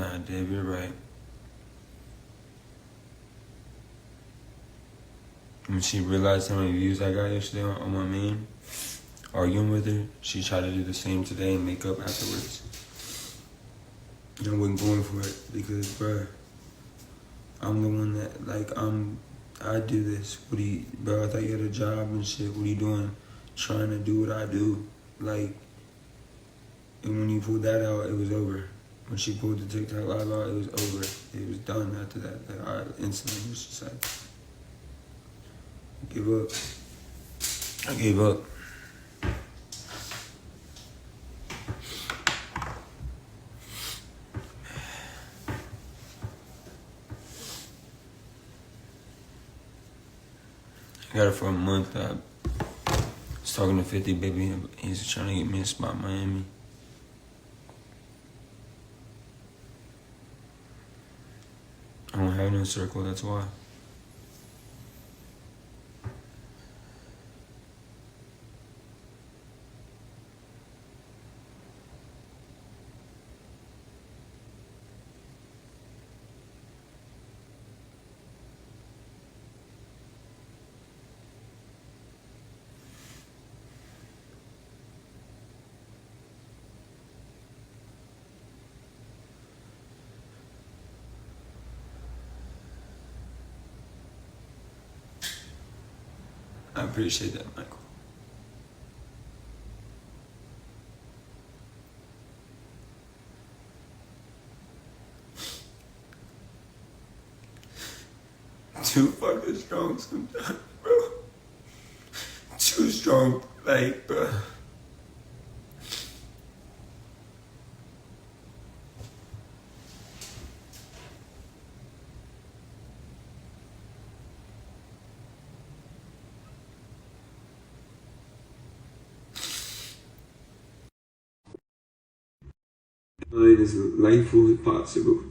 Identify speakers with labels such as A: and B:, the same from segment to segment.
A: Nah, Dave, you're right. When she realized how many views I got yesterday on my main, arguing with her, she tried to do the same today and make up afterwards. And I wasn't going for it because, bruh, I'm the one that, like, I do this. Bro, I thought you had a job and shit. What are you doing? Trying to do what I do. Like, and when you pulled that out, it was over. When she pulled the TikTok live out, it was over. It was done after that. Like, I instantly was just like, give up. I gave up. I got it for a month. I was talking to 50 Baby. He's trying to get me a spot in Miami. I don't have no circle, that's why. I appreciate that, Michael. Too fucking strong sometimes, bro. Too strong, like, bro. It is life was possible.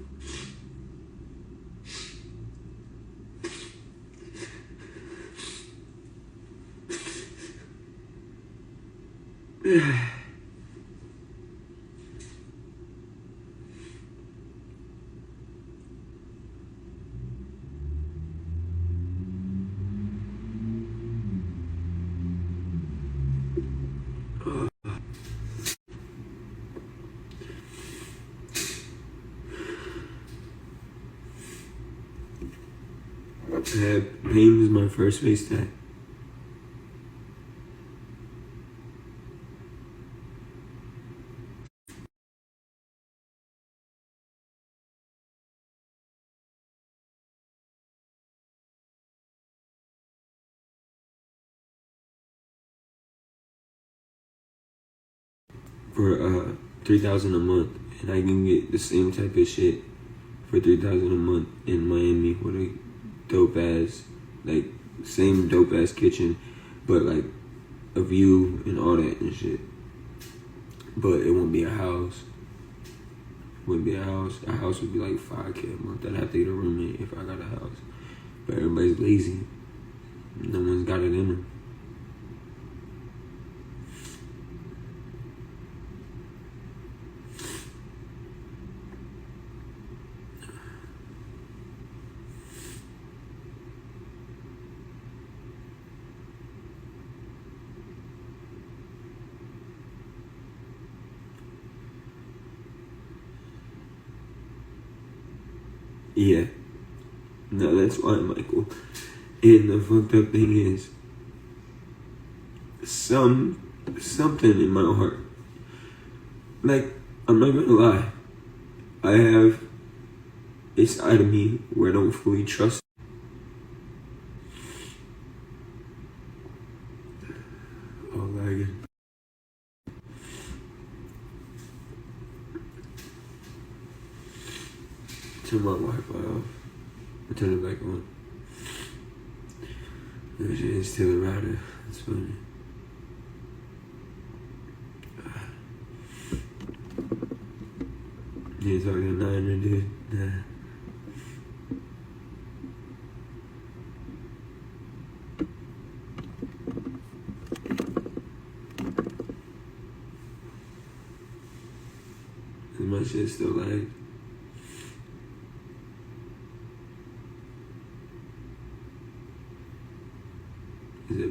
A: Pain was my first face tag. For $3,000 a month, and I can get the same type of shit for $3,000 a month in Miami with a dope ass, like same dope ass kitchen, but like a view and all that and shit. But it won't be a house. Wouldn't be a house. A house would be like $5K a month. I'd have to get a roommate if I got a house. But everybody's lazy. No one's got it in them. Yeah. No, that's why, Michael. And the fucked up thing is, something in my heart, like, I'm not gonna lie, I have a side of me where I don't fully trust. Oh, lagging. Turn my Wi-Fi off. I turn it back on. There's just still a router. That's funny. You talking 9er, dude? Nah. Is my shit still live?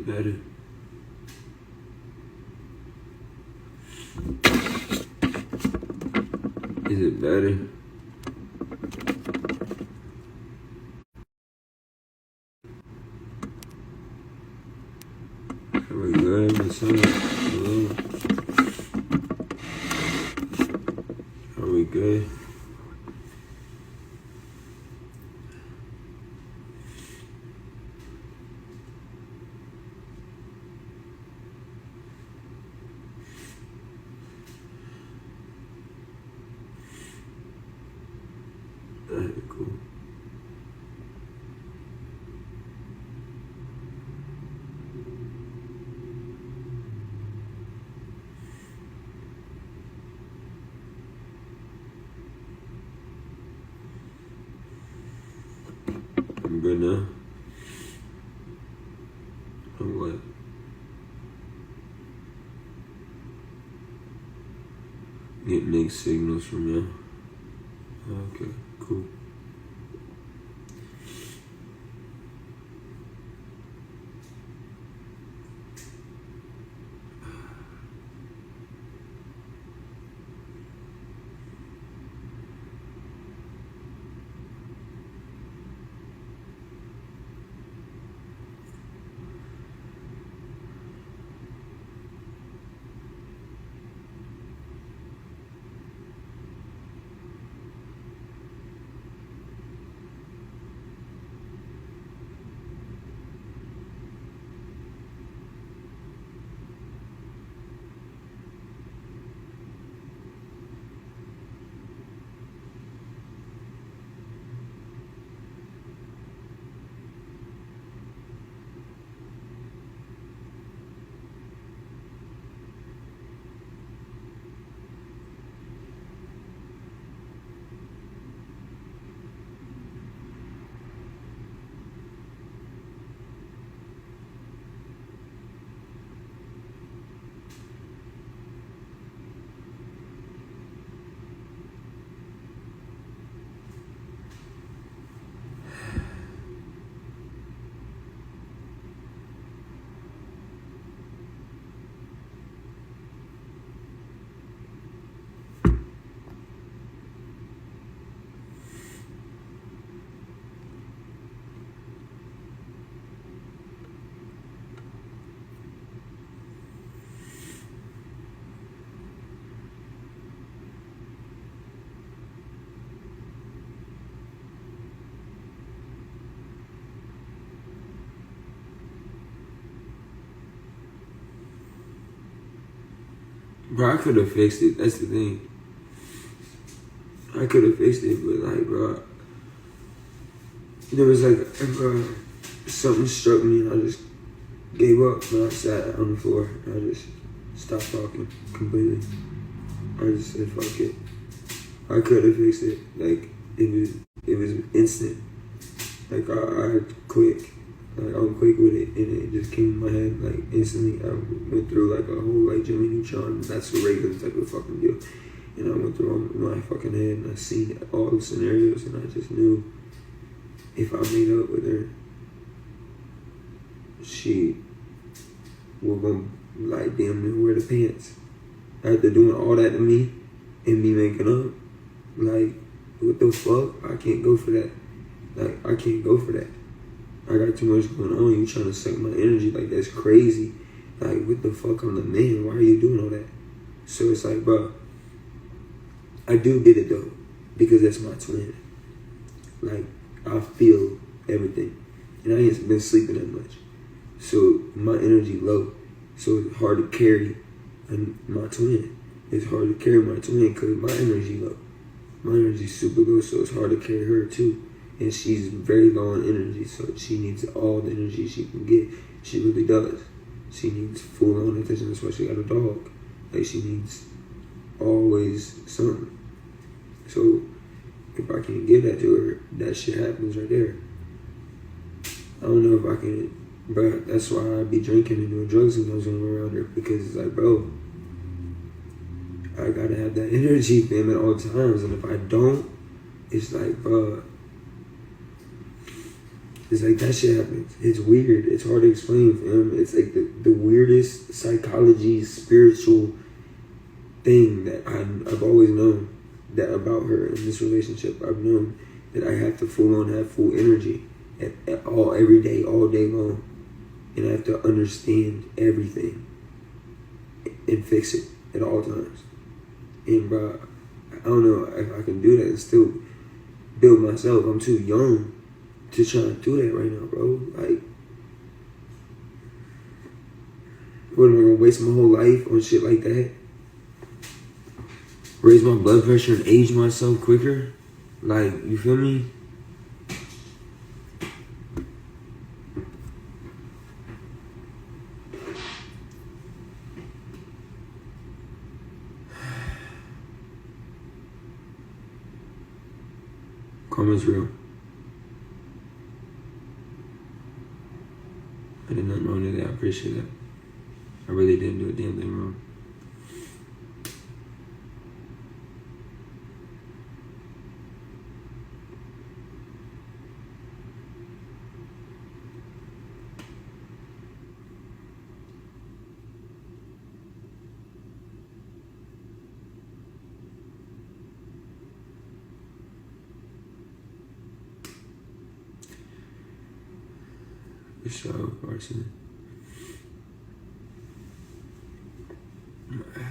A: better? Is it better? Are we good? What's up? Hello? Are we good? Alright, cool. I'm good now. I'm what? Get mixed signals from you. Okay, cool. Bro, I could have fixed it. That's the thing. I could have fixed it, but like, bro, there was like, something struck me and I just gave up. And I sat on the floor and I just stopped talking completely. I just said, fuck it. I could have fixed it. Like, it was instant. Like, I quick. Like, I was quick with it, and it just came in my head, like, instantly. I went through, like, a whole, like, Jimmy Neutron. That's a regular type of fucking deal. And I went through all my fucking head, and I seen all the scenarios, and I just knew if I made up with her, she was gonna, like, damn near wear the pants. After doing all that to me, and me making up, like, what the fuck? I can't go for that. Like, I can't go for that. I got too much going on. You trying to suck my energy. Like, that's crazy. Like, what the fuck? I'm the man. Why are you doing all that? So it's like, bro, I do get it, though, because that's my twin. Like, I feel everything. And I ain't been sleeping that much. So my energy low. So it's hard to carry my twin. It's hard to carry my twin because my energy low. My energy's super low, so it's hard to carry her, too. And she's very low on energy, so she needs all the energy she can get. She really does. She needs full-on attention. That's why she got a dog. Like, she needs always something. So if I can give that to her, that shit happens right there. I don't know if I can, but that's why I be drinking and doing drugs and those around her, because it's like, bro, I gotta have that energy, fam, at all times. And if I don't, it's like, bro, It's like that shit happens. It's weird. It's hard to explain, fam. It's like the weirdest psychology, spiritual thing that I've always known that about her in this relationship. I've known that I have to full on have full energy every day, all day long. And I have to understand everything and fix it at all times. And bro, I don't know if I can do that and still build myself. I'm too young to try to do that right now, bro. Like, what am I gonna waste my whole life on shit like that? Raise my blood pressure and age myself quicker? Like, you feel me? Karma's real. I did nothing wrong today. I appreciate that. I really didn't do a damn thing wrong. For sure, Varsity.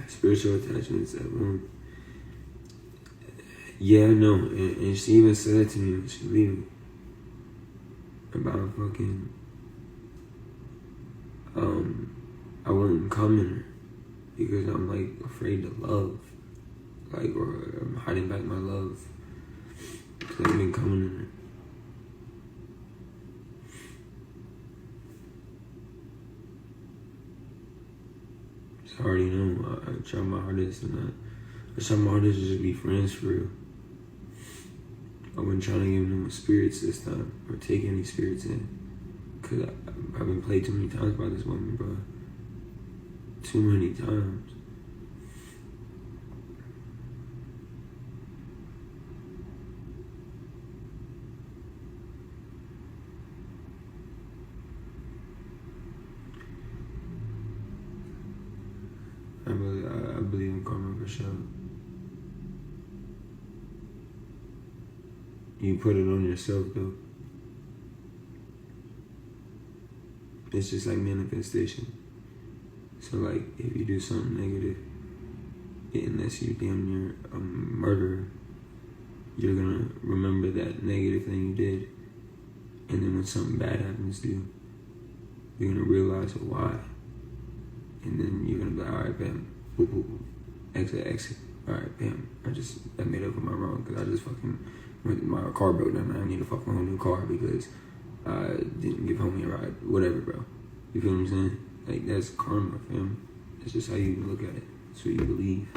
A: Spiritual attachments at one. Yeah, I know. And she even said that to me when she leaving. About fucking I wouldn't come in her because I'm like afraid to love. Like, or I'm hiding back my love. Because I've been coming in her. I already know. I try my hardest, and I try my hardest to just be friends for real. I wasn't trying to give no spirits this time, or take any spirits in, cause I've been played too many times by this woman, bro. Too many times. I believe in karma for sure. You put it on yourself though. It's just like manifestation. So like if you do something negative, unless you damn near a murderer, you're gonna remember that negative thing you did. And then when something bad happens to you, you're gonna realize why. And then you're gonna be like, all right, bam, whoop, whoop, whoop. Exit. All right, bam. I made up for my wrong because I just fucking, my car broke down. I need a fucking whole new car because I didn't give homie a ride. Whatever, bro. You feel what I'm saying? Like, that's karma, fam. That's just how you look at it. That's what you believe.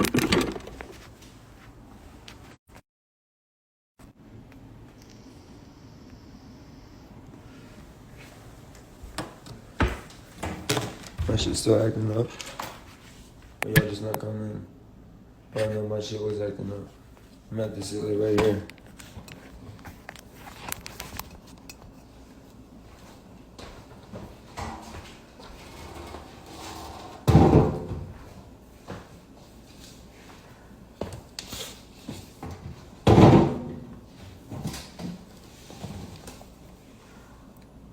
A: My shit's still acting up. But y'all just not coming in. But I know my shit was acting up. I'm at this right here.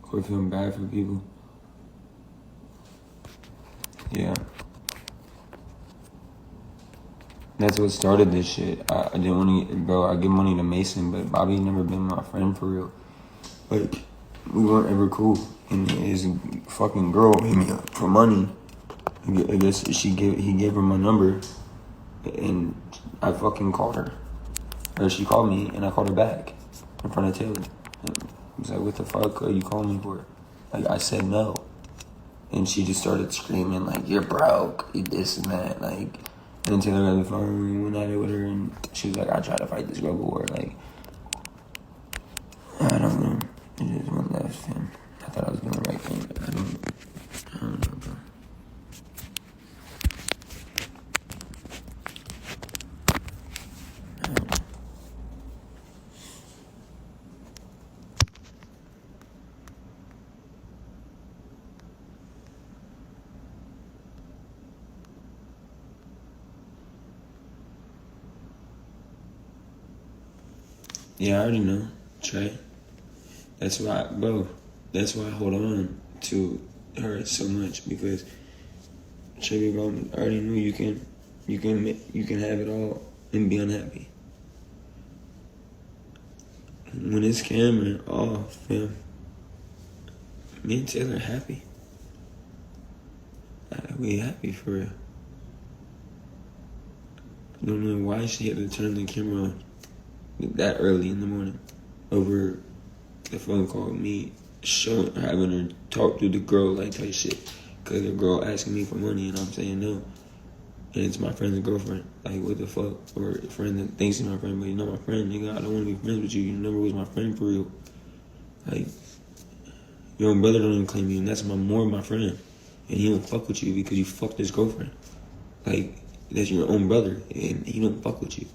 A: Quit feeling bad for people. Yeah. That's what started this shit. I didn't want to, bro, I give money to Mason, but Bobby never been my friend for real. Like, we weren't ever cool. And his fucking girl hit me up for money. I guess he gave her my number, and I fucking called her. Or she called me, and I called her back in front of Taylor. And I was like, what the fuck are you calling me for? Like, I said no. And she just started screaming, like, you're broke, you this and that, like. And then Taylor got the phone and went at it with her, and she was like, I tried to fight this girl before, like. I don't know. It just went left, and I thought I was doing the right thing, but I don't know, bro. Yeah, I already know, Trey. That's why, bro. That's why I hold on to her so much because Trey, bro, I already knew you can have it all and be unhappy. When it's Cameron off, fam, me and Taylor happy. We happy for real. I don't know why she had to turn the camera on that early in the morning over the phone call with me having her talk to the girl like type shit. Cause the girl asking me for money and I'm saying no. And it's my friend's girlfriend. Like, what the fuck? Or a friend that thinks he's my friend, but you're not my friend, nigga. I don't want to be friends with you. You never was my friend for real. Like, your own brother don't even claim you, and that's more of my friend. And he don't fuck with you because you fucked his girlfriend. Like, that's your own brother, and he don't fuck with you.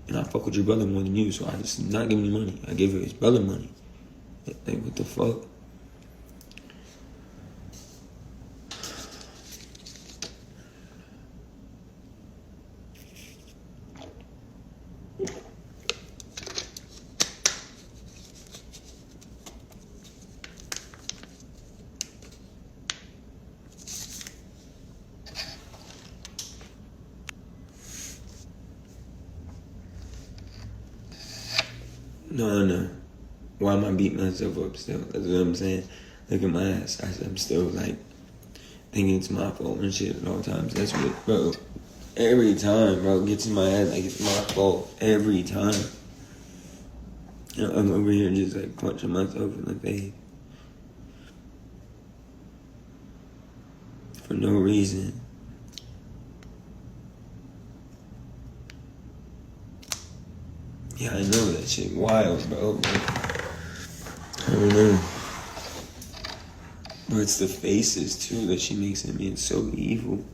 A: And I fuck with your brother more than you, so I just not giving you money. I gave his brother money. Like, what the fuck? No. Why am I beating myself up still? That's what I'm saying. Look at my ass. I'm still like thinking it's my fault and shit at all times. That's what, bro. Every time, bro, gets in my head like it's my fault. Every time. I'm over here just like punching myself in the face. For no reason. Yeah, I know that shit wild, bro. I don't know. But it's the faces, too, that she makes at me. It's so evil.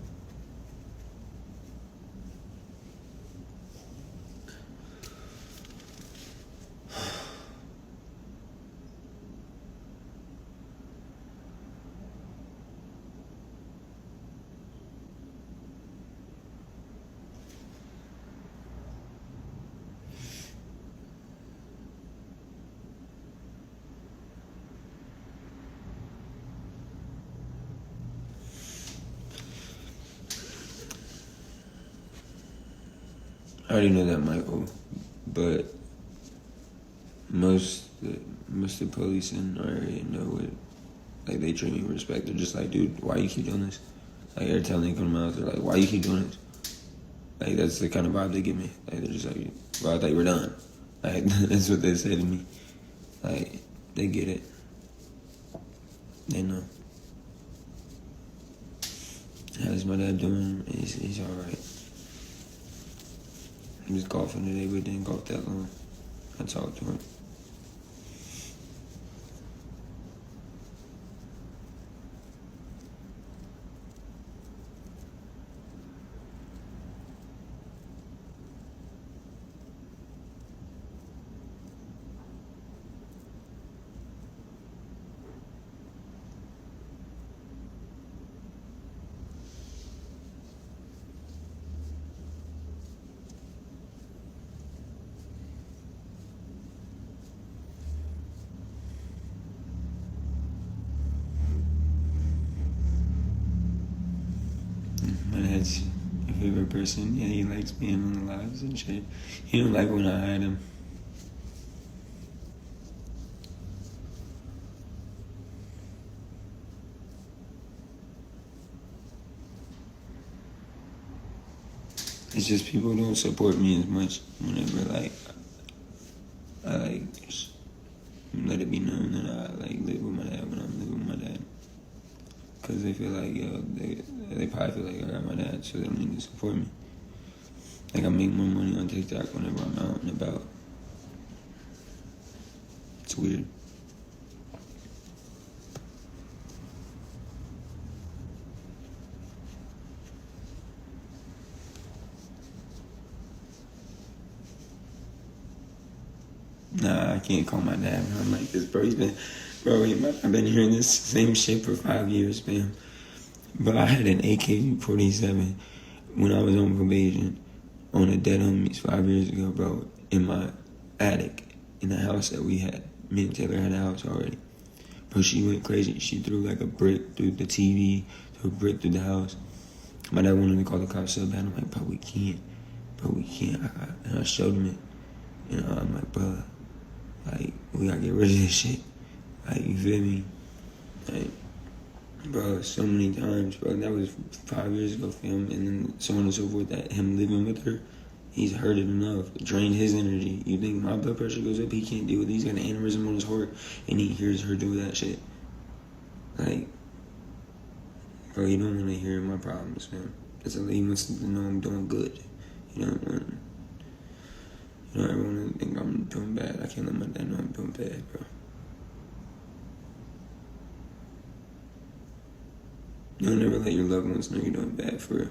A: I already know that, Michael, but most of the police in our area know what, like, they treat me with respect. They're just like, dude, why you keep doing this? Like, every time they come to my house, they're like, why you keep doing this? Like, that's the kind of vibe they give me. Like, they're just like, bro, I thought you were done. Like, that's what they say to me. Like, they get it. They know. How's my dad doing? He's alright. He was golfing today, but didn't golf that long. I talked to him. My dad's a favorite person. Yeah, he likes being on the lives and shit. He don't like when I hide him. It's just people don't support me as much whenever, like, I, like, let it be known that I, like, live with my dad when I'm living with my dad. Because they feel like, yo, they probably feel like I got my dad, so they don't need to support me. Like, I make more money on TikTok whenever I'm out and about. It's weird. Nah, I can't call my dad when I'm like this, bro. I've been hearing this same shit for 5 years, man. But I had an AK-47 when I was on probation on a dead homies 5 years ago, bro, in my attic in the house that we had. Me and Taylor had a house already. But she went crazy. She threw like a brick through the TV, threw a brick through the house. My dad wanted to call the cops so bad. I'm like, bro, we can't. Bro, we can't. And I showed him it. And I'm like, bro, like, we gotta get rid of this shit. Like, you feel me? Like, bro, so many times, bro. That was 5 years ago for him. And then so on and so forth, that him living with her, he's hurt it enough. Drained his energy. You think my blood pressure goes up, he can't deal with it. He's got an aneurysm on his heart, and he hears her do that shit. Like, bro, he don't want to hear my problems, man. He wants to know I'm doing good. You know, everyone think I'm doing bad. I can't let my dad know I'm doing bad, bro. You'll never let your loved ones know you're doing bad, for real.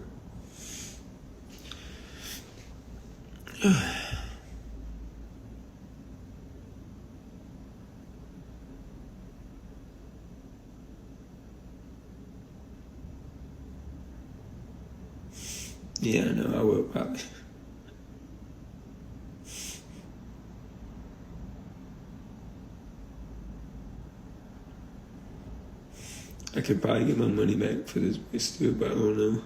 A: Yeah, I know, I will probably. I could probably get my money back for this bitch too, but I don't know.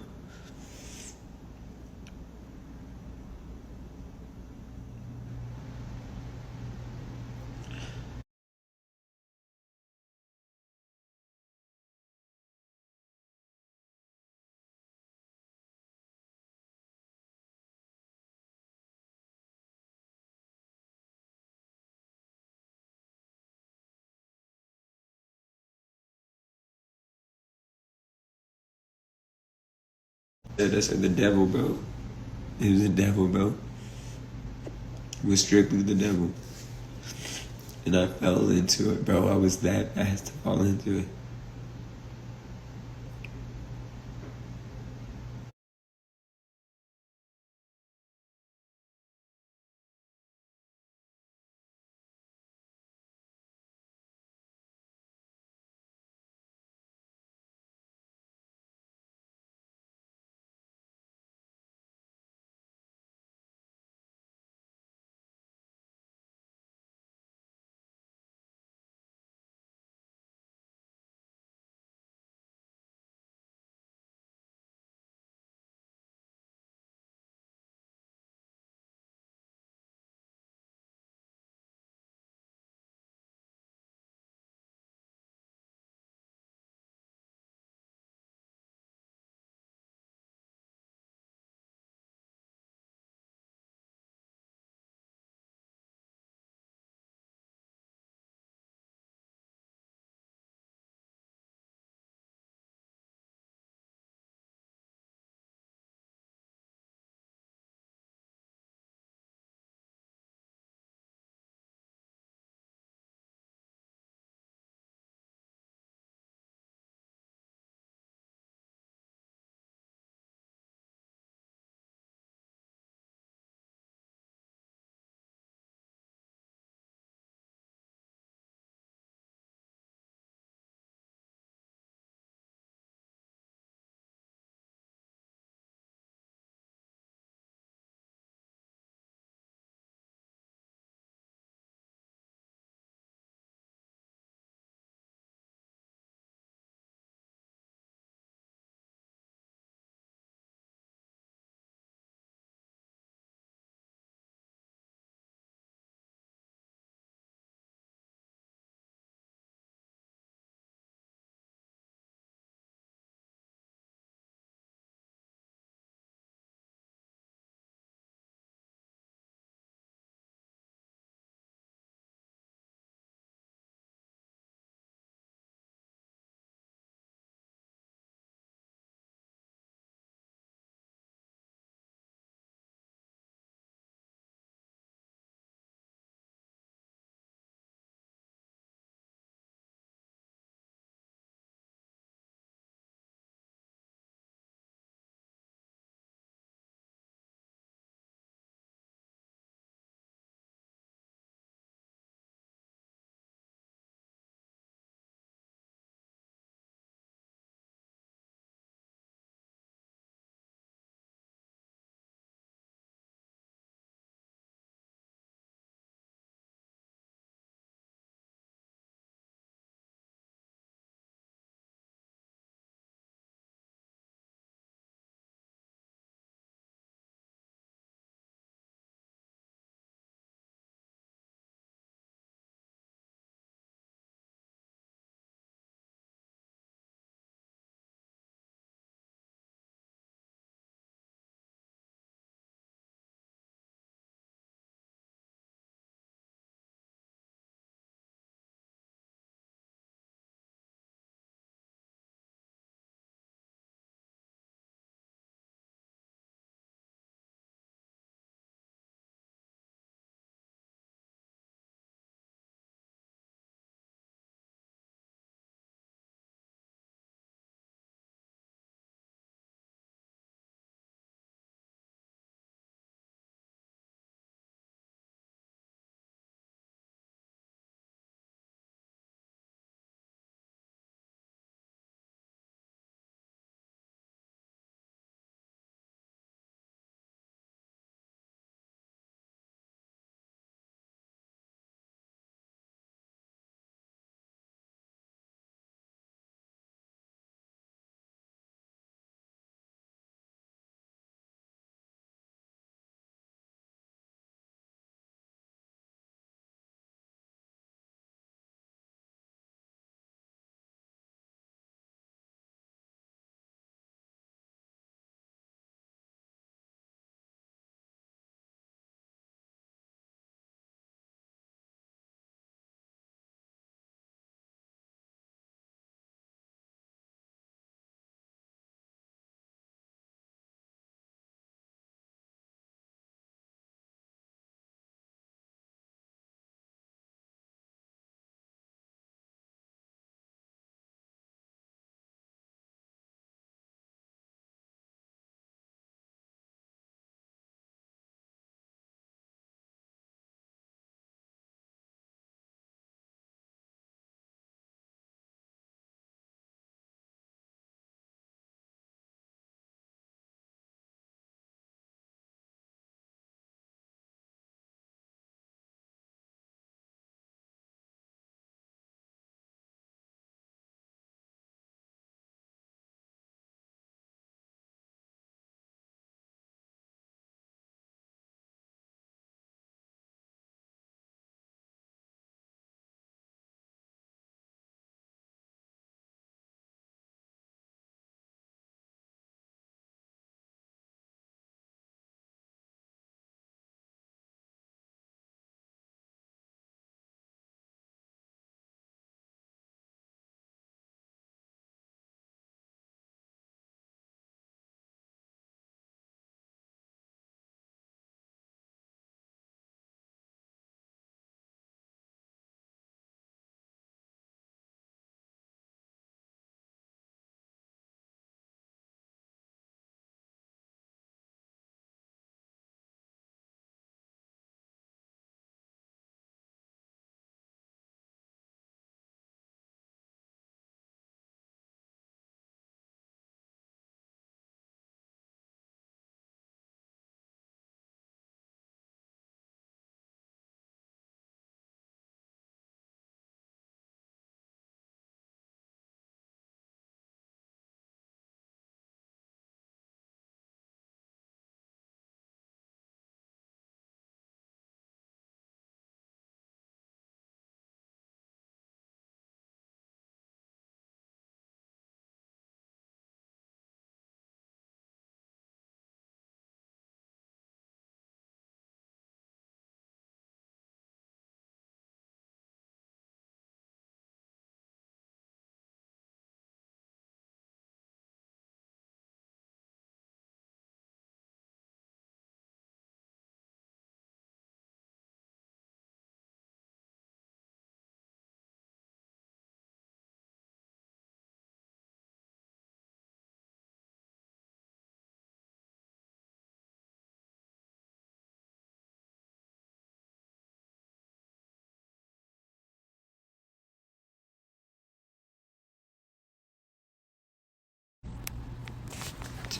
A: Yeah, that's like the devil, bro. It was the devil, bro. It was strictly the devil. And I fell into it, bro. I was that fast to fall into it.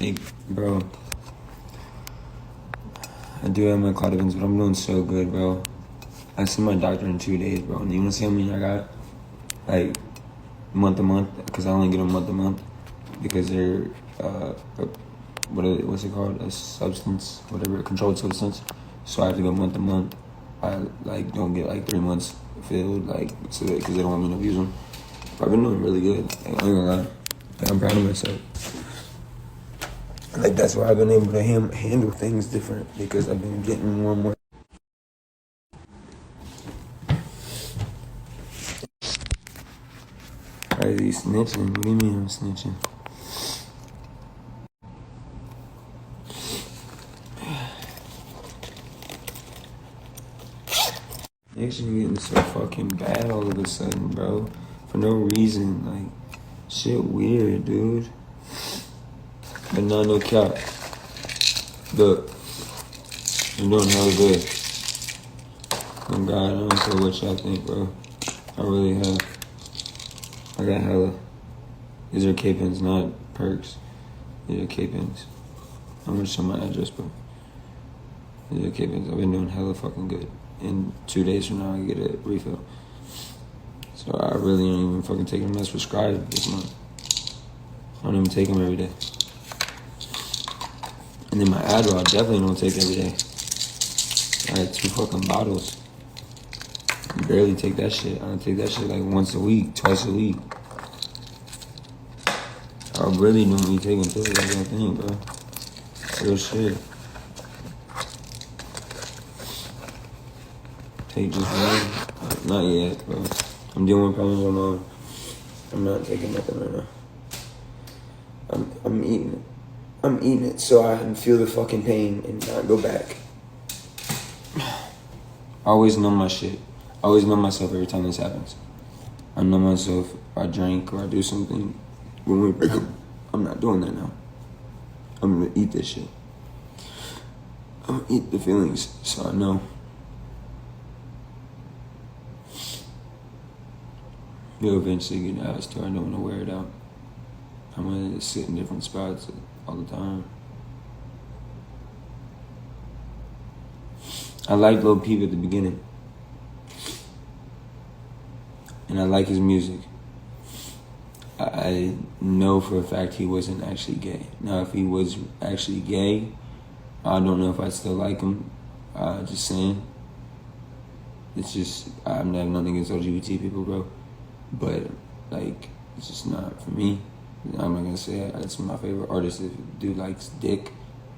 A: Like, bro, I do have my Claudivins, but I'm doing so good, bro. I see my doctor in 2 days, bro. And you wanna see how many I got? Like, month to month, because I only get them month to month. Because they're, what's it called? A substance, whatever, a controlled substance. So I have to go month to month. I, like, don't get, like, 3 months filled, like, so because they don't want me to abuse them. But I've been doing really good. Like, I ain't gonna lie. Like, I'm proud of myself. Like, that's why I've been able to handle things different, because I've been getting more and more. Why is he snitching? What do you mean I'm snitching? Niggas getting so fucking bad all of a sudden, bro. For no reason. Like, shit weird, dude. But no cap. Look, I'm doing hella good. Oh God, I don't care what y'all think, bro. I really have. I got hella. These are K-pins, not perks. These are K-pins. I'm gonna show my address, bro. These are K-pins. I've been doing hella fucking good. In 2 days from now, I get a refill. So I really don't even fucking take them as prescribed this month. I don't even take them every day. And then my Adderall, I definitely don't take every day. I had 2 fucking bottles. I barely take that shit. I take that shit like once a week, twice a week. I really don't be taking pills like that thing, bro. Real shit. Take just one? Not yet, bro. I'm dealing with problems on my own. I'm not taking nothing right now. I'm eating it. I'm eating it so I can feel the fucking pain and not go back. I always numb my shit. I always numb myself every time this happens. I numb myself if I drink or I do something. When we break up, I'm not doing that now. I'm gonna eat this shit. I'm gonna eat the feelings so I know. You'll eventually get out to I don't want to wear it out. I'm gonna sit in different spots all the time. I liked Lil Peep at the beginning. And I like his music. I know for a fact he wasn't actually gay. Now, if he was actually gay, I don't know if I'd still like him. Just saying. It's just, I'm not nothing against LGBT people, bro. But, like, it's just not for me. I'm not gonna say that's my favorite artist. If a dude likes dick,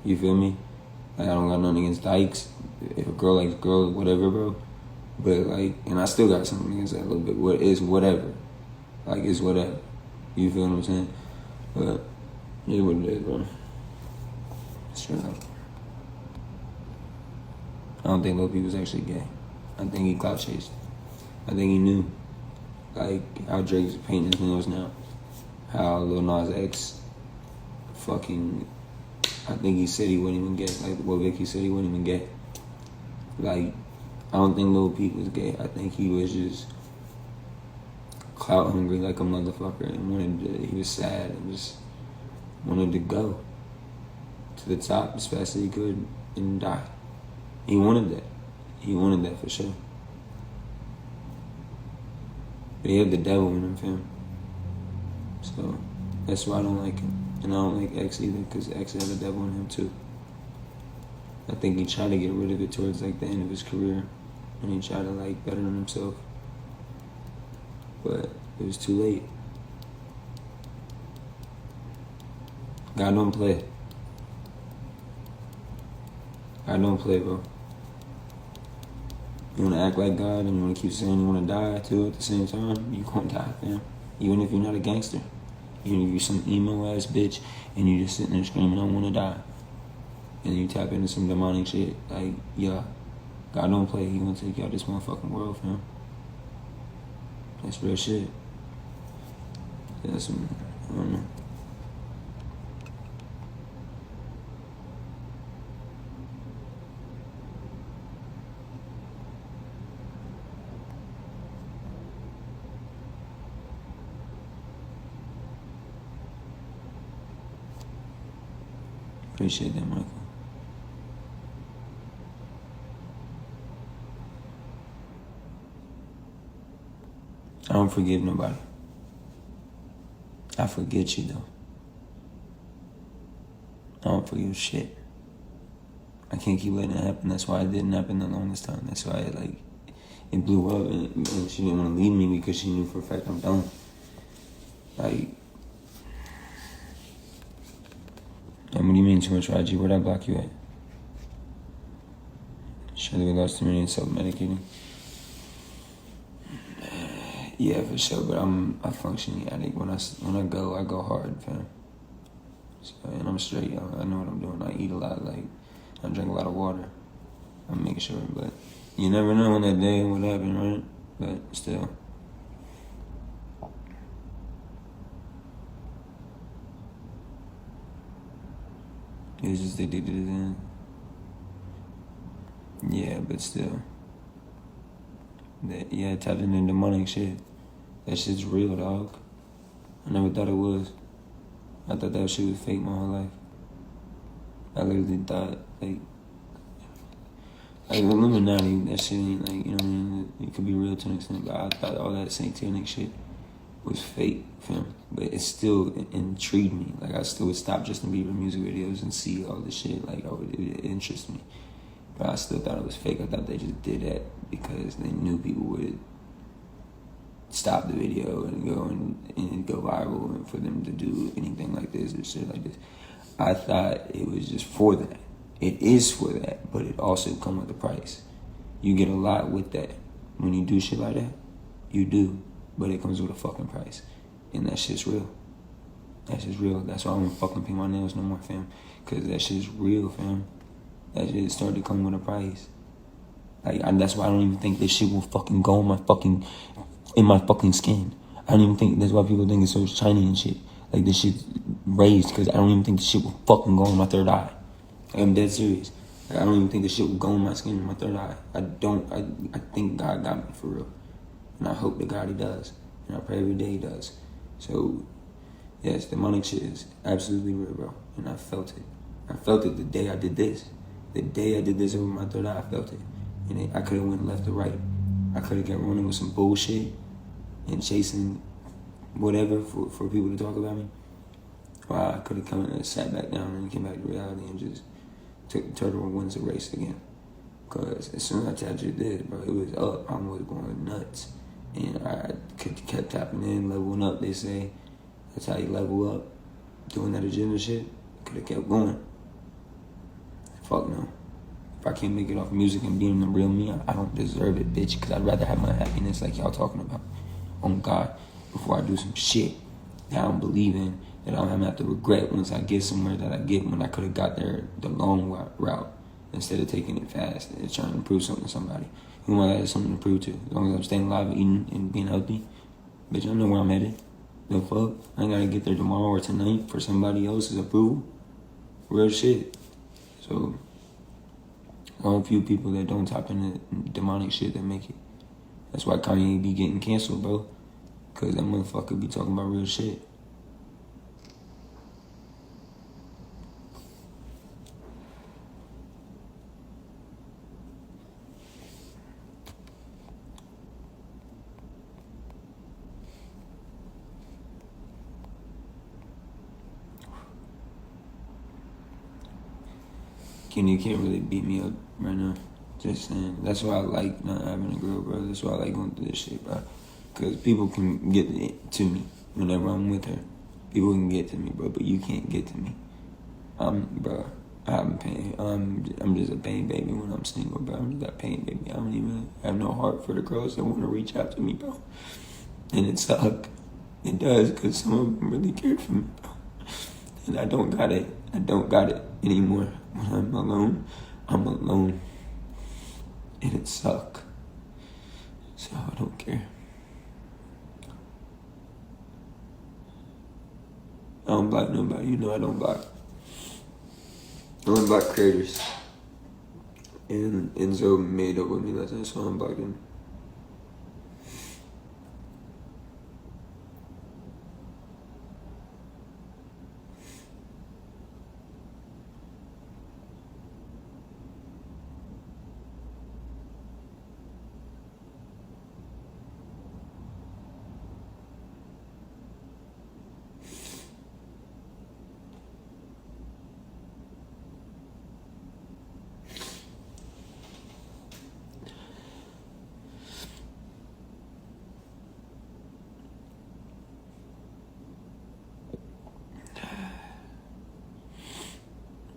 A: you feel me? Like, I don't got nothing against dykes. If a girl likes girls, whatever, bro. But, like, and I still got something against that a little bit. What is whatever. Like, it's whatever. You feel what I'm saying? But, it's what it is, bro. Straight up. I don't think Lil Peep was actually gay. I think he clout chased. I think he knew. Like, how Drake's painting his nails now. How Lil Nas X fucking, I think he said he wouldn't even get, like what Vicky said he wouldn't even get. Like, I don't think Lil Peep was gay. I think he was just clout hungry like a motherfucker and he was sad and just wanted to go to the top as fast as he could and die. He wanted that. He wanted that for sure. But he had the devil in him, fam. So that's why I don't like him. And I don't like X either, because X had the devil in him too. I think he tried to get rid of it towards like the end of his career. And he tried to like better himself. But it was too late. God don't play. God don't play, bro. You wanna act like God and you wanna keep saying you wanna die too at the same time, you gonna die, fam. Even if you're not a gangster. Even if you're some emo ass bitch and you just sitting there screaming, I wanna die. And you tap into some demonic shit, like, yeah, God don't play, he gonna take you out this motherfucking world, fam. That's real shit. That's some, I don't know. Appreciate that, Michael. I don't forgive nobody. I forget you, though. I don't forgive shit. I can't keep letting it happen. That's why it didn't happen the longest time. That's why it blew up, and she didn't want to leave me because she knew for a fact I'm done. Like, and what do you mean too much IG? Where'd I block you at? Surely we lost too many self-medicating. Yeah, for sure. But I'm a functioning addict. When I go hard, fam. So, and I'm straight. I know what I'm doing. I eat a lot. Like, I drink a lot of water. I'm making sure, but you never know on that day what happened, right? But still. It was just addicted to it. Yeah, but still. Yeah, tapped into demonic shit. That shit's real, dog. I never thought it was. I thought that shit was fake my whole life. I literally thought, like Illuminati, that shit ain't like, you know what I mean? It could be real to an extent, but I thought all that satanic shit was fake, fam. But it still intrigued me. Like, I still would stop Justin Bieber music videos and see all this shit. Like, it would interest me. But I still thought it was fake. I thought they just did that because they knew people would stop the video and go viral, and for them to do anything like this or shit like this. I thought it was just for that. It is for that, but it also comes with a price. You get a lot with that. When you do shit like that, you do, but it comes with a fucking price. And that shit's real. That shit's real. That's why I don't fucking paint my nails no more, fam. Because that shit's real, fam. That shit started to come with a price. Like, that's why I don't even think this shit will fucking go in my fucking skin. I don't even think, that's why people think it's so shiny and shit. Like, this shit's raised, because I don't even think this shit will fucking go in my third eye. Like, I'm dead serious. Like, I don't even think this shit will go in my skin in my third eye. I think God got me for real. And I hope to God he does. And I pray every day he does. So, yes, demonic shit is absolutely real, bro. And I felt it. I felt it the day I did this. The day I did this over my third eye, I felt it. And I could have went left or right. I could have kept running with some bullshit and chasing whatever for people to talk about me. Or I could have come and sat back down and came back to reality and just took the turtle and wins the race again. Because as soon as I tapped it this, bro, it was up. I was going nuts. And I kept tapping in, leveling up, they say. That's how you level up. Doing that agenda shit, could have kept going. Fuck no. If I can't make it off music and being the real me, I don't deserve it, bitch. Because I'd rather have my happiness like y'all talking about on God before I do some shit that I don't believe in, that I don't have to regret once I get somewhere that I get when I could have got there the long route instead of taking it fast and trying to prove something to somebody. Who am I got something to prove to? As long as I'm staying alive, eating, and being healthy, bitch, I know where I'm headed. The fuck? I ain't gotta get there tomorrow or tonight for somebody else's approval. Real shit. So, only few people that don't tap into demonic shit that make it. That's why Kanye be getting canceled, bro. Cause that motherfucker be talking about real shit. You can't really beat me up right now. Just saying. That's why I like not having a girl, bro. That's why I like going through this shit, bro. Because people can get to me whenever I'm with her. People can get to me, bro, but you can't get to me. Bro, I'm pain. I'm just a pain baby when I'm single, bro. I'm just that pain baby. I don't even have no heart for the girls that want to reach out to me, bro. And it sucks. It does, because some of them really cared for me, bro. And I don't got it. I don't got it anymore. When I'm alone, I'm alone. And it sucks. So I don't care. I don't block nobody. You know I don't block. I only block creators. And Enzo made up with me last night, so I'm blocking.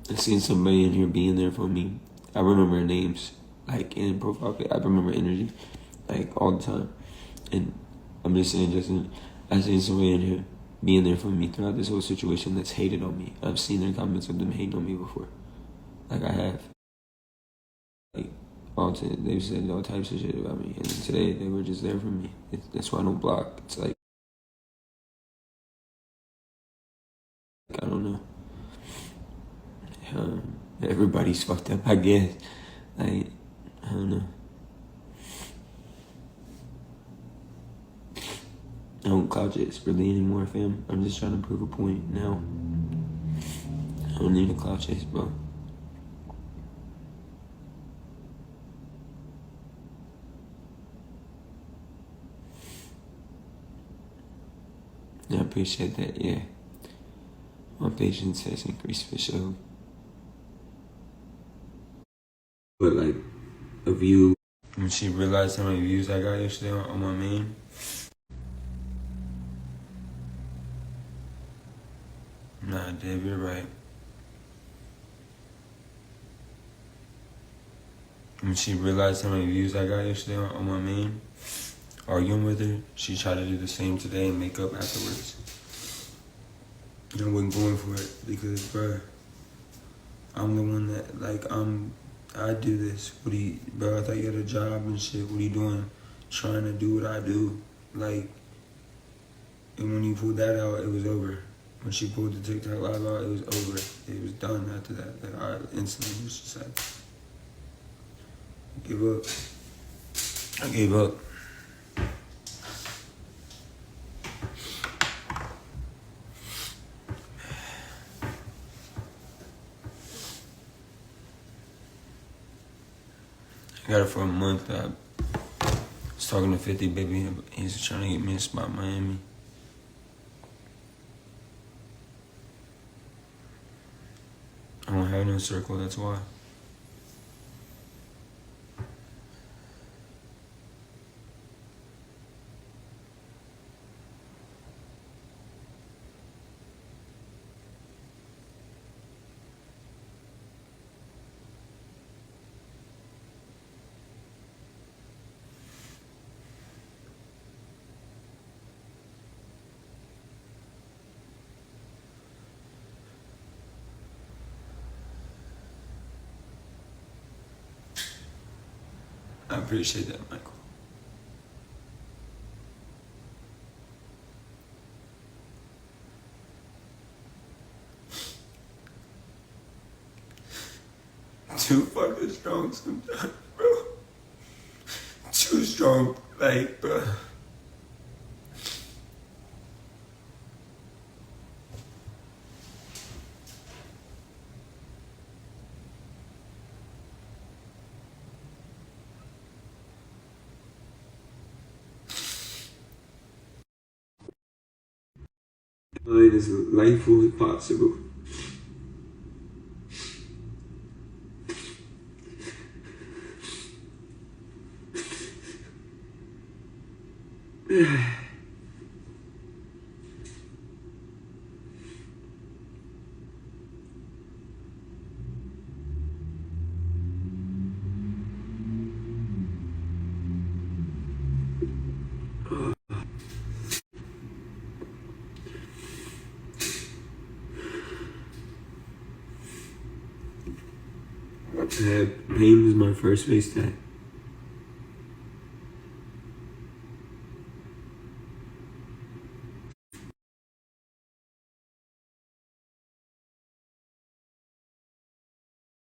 B: I seen somebody in here being there for me. I remember names, like in profile pic. I remember energy, like all the time. And I'm just saying, Justin, I seen somebody in here being there for me throughout this whole situation that's hated on me. I've seen their comments of them hating on me before. Like I have. Like they've said all types of shit about me. And then today they were just there for me. That's why I don't block. It's like I don't know. Everybody's fucked up, I guess. Like, I don't know. I don't clout chase really anymore, fam. I'm just trying to prove a point now. I don't need a clout chase, bro. I appreciate that, yeah. My patience has increased for sure. But like, a view.
A: When she realized how many views I got yesterday on my main. Nah, Dave, you're right. When she realized how many views I got yesterday on my main, arguing with her, she tried to do the same today and make up afterwards. I wasn't going for it because, bruh, I'm the one that, like, I do this. Bro, I thought you had a job and shit. What are you doing? Trying to do what I do. Like, and when you pulled that out, it was over. When she pulled the TikTok live out, it was over. It was done after that. Like, I instantly was just like, give up. I gave up. I got it for a month. I was talking to 50 Baby. He's trying to get me a spot in Miami. I don't have no circle, that's why. I appreciate that, Michael. Too fucking strong sometimes, bro. Too strong, like, bro.
B: Mine as lifeless as possible. Pain was my first face tat.